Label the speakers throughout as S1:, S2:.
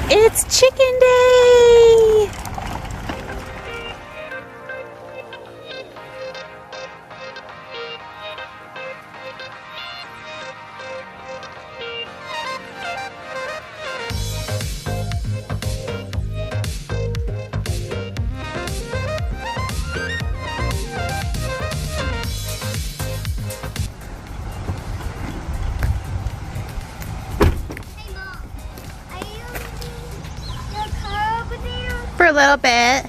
S1: It's chicken day! For a little bit.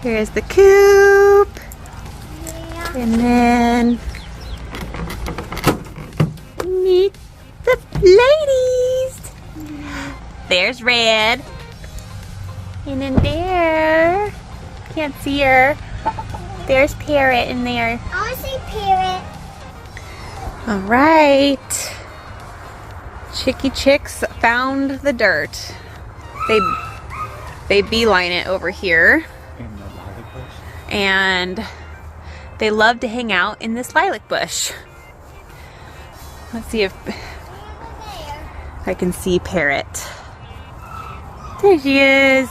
S1: Here's the coop. Yeah. And then meet the ladies. There's Red. And then there, can't see her. There's Parrot in there.
S2: I want to see Parrot.
S1: All right. Chicky Chicks found the dirt. They beeline it over here. And they love to hang out in this lilac bush. Let's see if I can see Parrot. There she is.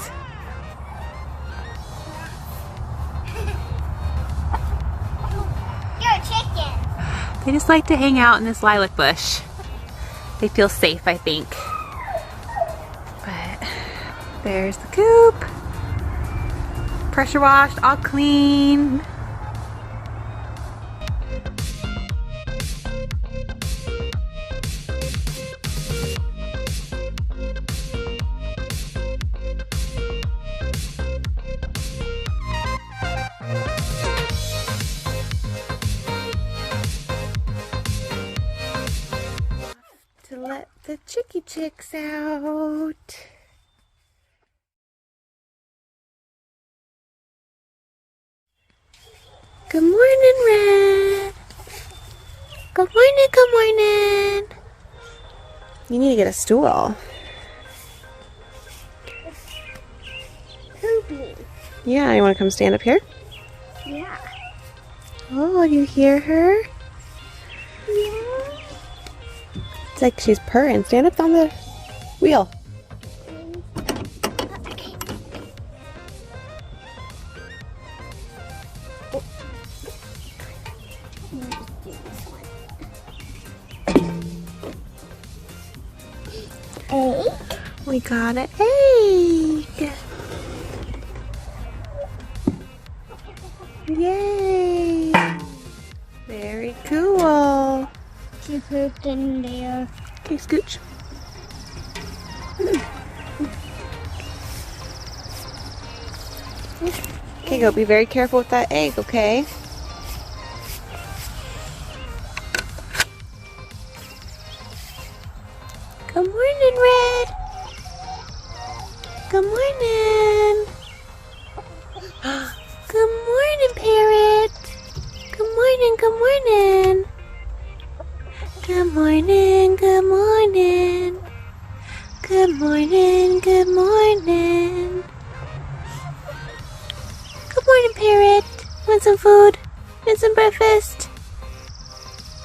S2: You're a chicken.
S1: They just like to hang out in this lilac bush. They feel safe, I think. But there's the coop. Pressure washed, all clean. To let the Chicky Chicks out. Good morning, Red. Good morning, good morning. You need to get a stool.
S2: Poopy.
S1: Yeah, you want to come stand up here?
S2: Yeah.
S1: Oh, you hear her?
S2: Yeah.
S1: It's like she's purring. Stand up on the wheel.
S2: Egg.
S1: We got an egg. Yay. Very cool.
S2: She pooped in there.
S1: Okay, scooch. Okay, go. Be very careful with that egg, okay? Good morning, Red. Good morning. Good morning, Parrot. Good morning, good morning. Good morning, good morning. Good morning, good morning. Good morning, Parrot. Want some food? Want some breakfast?